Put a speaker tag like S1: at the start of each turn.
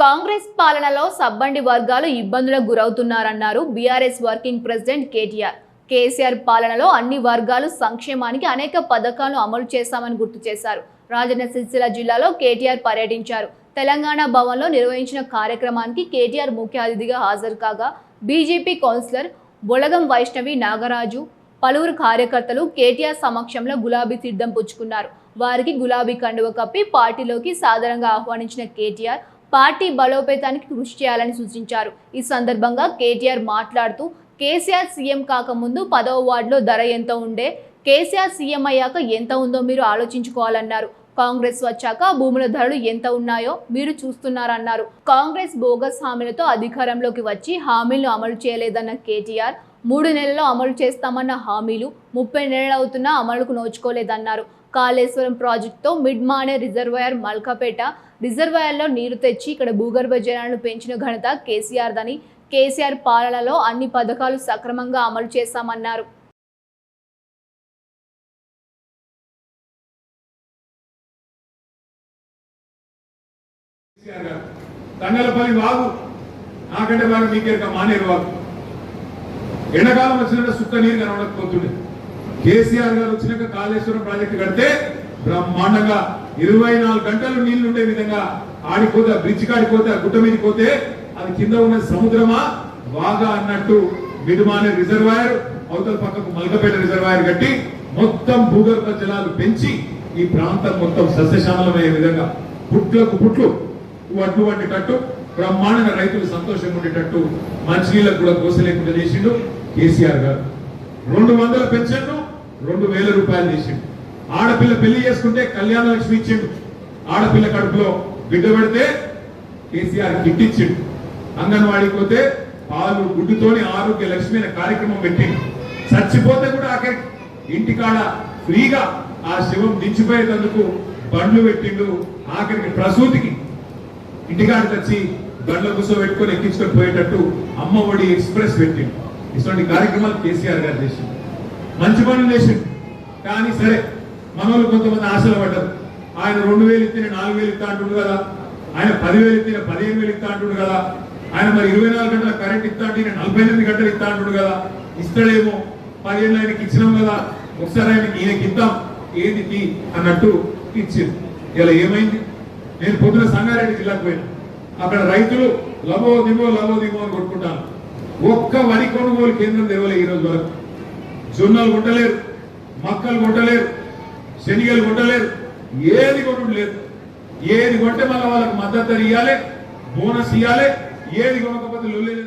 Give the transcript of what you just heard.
S1: కాంగ్రెస్ పాలనలో సబ్బండి వర్గాలు ఇబ్బందులకు గురవుతున్నారన్నారు BRS working president KTR. KCR పాలనలో అన్ని వర్గాలు సంక్షేమానికి అనేక పథకాలను అమలు చేశామని గుర్తు చేశారు. రాజన్న సిరిసిల్ల జిల్లాలో కేటీఆర్ పర్యటించారు. తెలంగాణ భవన్లో నిర్వహించిన కార్యక్రమానికి కేటీఆర్ ముఖ్య అతిథిగా హాజరు కాగా బీజేపీ కౌన్సిలర్ బొలగం వైష్ణవి నాగరాజు పలువురు కార్యకర్తలు కేటీఆర్ సమక్షంలో గులాబీ తీర్థం పుచ్చుకున్నారు. వారికి గులాబీ కండువ కప్పి పార్టీలోకి సాదరంగా ఆహ్వానించిన కేటీఆర్ పార్టీ బలోపేతానికి కృషి చేయాలని సూచించారు. ఈ సందర్భంగా కేటీఆర్ మాట్లాడుతూ కేసీఆర్ సీఎం కాకముందు 10వ వార్డులో ధర ఎంత ఉండే, కేసీఆర్ సీఎం అయ్యాక ఎంత ఉందో మీరు ఆలోచించుకోవాలన్నారు. కాంగ్రెస్ వచ్చాక భూముల ధరలు ఎంత ఉన్నాయో మీరు చూస్తున్నారన్నారు. కాంగ్రెస్ బోగస్ హామీలతో అధికారంలోకి వచ్చి హామీలను అమలు చేయలేదన్న కేటీఆర్ 3 నెలల్లో అమలు చేస్తామన్న హామీలు 30 నెలలు అవుతున్నా అమలుకు నోచుకోలేదన్నారు. కాళేశ్వరం ప్రాజెక్టుతో మిడ్ మానే రిజర్వాయర్ మల్కపేట రిజర్వాయర్లో నీరు తెచ్చి ఇక్కడ భూగర్భ జలాలను పెంచిన ఘనత కేసీఆర్దని, కేసీఆర్ పాలనలో అన్ని పథకాలు సక్రమంగా అమలు చేశామన్నారు.
S2: తంగలపల్లి వాగు నాకంటే బాగా మీకేక మానేరు వాగు ఎండాకాలం వచ్చినట్టు సుక్క నీరు కనబడకపోతుండే. కేసీఆర్ గారు వచ్చినాక కాళేశ్వరం ప్రాజెక్టు కడితే బ్రహ్మాండంగా 24 గంటలు నీళ్లు ఉండే విధంగా ఆడిపోతే బ్రిడ్జ్ కాడిపోతే గుట్ట మీద పోతే అది కింద ఉన్న సముద్రమా వాగా అన్నట్టు మిడుమానే రిజర్వాయర్ అవతల పక్కకు మల్కపేట రిజర్వాయర్ కట్టి మొత్తం భూగర్భ జలాలు పెంచి ఈ ప్రాంతం మొత్తం సస్యశ్యామలమయ్యే విధంగా పుట్లకు పుట్లు వడ్లు వండేటట్టు బ్రహ్మాండంగా రైతులు సంతోషంగా ఉండేటట్టు మంచినీళ్ళకు కూడా కోసలేకుండా చేసిండు కేసీఆర్ గారు. 200 పెన్షన్ను 2000 రూపాయలు చేసిండు. ఆడపిల్ల పెళ్లి చేసుకుంటే కళ్యాణ లక్ష్మి ఇచ్చిండు. ఆడపిల్ల కడుపులో బిడ్డ పెడితే కేసీఆర్ కిట్ ఇచ్చిండు. అంగన్వాడికి పోతే పాలు గుడ్డుతోని ఆరోగ్య లక్ష్మి అనే కార్యక్రమం పెట్టిండు. చచ్చిపోతే కూడా అక్కడ ఇంటికాడ ఫ్రీగా ఆ శివం దించిపోయేందుకు బండ్లు పెట్టిండు. ఆఖరికి ప్రసూతికి ఇంటికాడ తెచ్చి బండ్ల కూర్చోబెట్టుకొని ఎక్కించుకొని పోయేటట్టు అమ్మ ఒడి ఎక్స్ప్రెస్ పెట్టిండు. ఇటువంటి కార్యక్రమాలు కేసీఆర్ గారు చేసిండు. మంచి పనులు చేసిండు. కానీ సరే మనోళ్ళు కొంతమంది ఆశలు పడ్డారు. ఆయన 2000 ఇస్తే 4000 ఇస్తా అంటుండు కదా, ఆయన 10,000 ఇస్తే 15,000 ఇస్తా అంటుండు కదా, ఆయన మరి 24 గంటల కరెంట్ ఇస్తా అంటే 48 గంటలు ఇస్తా అంటుండు కదా, ఇస్తాడేమో 10 ఏళ్ళు ఆయనకి ఇచ్చినాం కదా, ఒకసారి ఆయనకి ఈయనకి ఇద్దాం ఏది అన్నట్టు ఇచ్చింది. ఇలా ఏమైంది? నేను పొద్దున సంగారెడ్డి జిల్లాకు పోయినా. అక్కడ రైతులు లబో దిమో అని కొట్టుకుంటాను. ఒక్క వరి కొనుగోలు కేంద్రం తెరవలే ఈ రోజు వరకు. జొన్నలు కొట్టలేరు, మక్కలు కొట్టలేరు, శనిగలు కొట్టలేరు, ఏది కొనుడు లేదు. ఏది కొంటే మళ్ళీ వాళ్ళకి మద్దతు ఇవ్వాలి, బోనస్ ఇవ్వాలి. ఏది కొనకపోతే లొల్లేదు.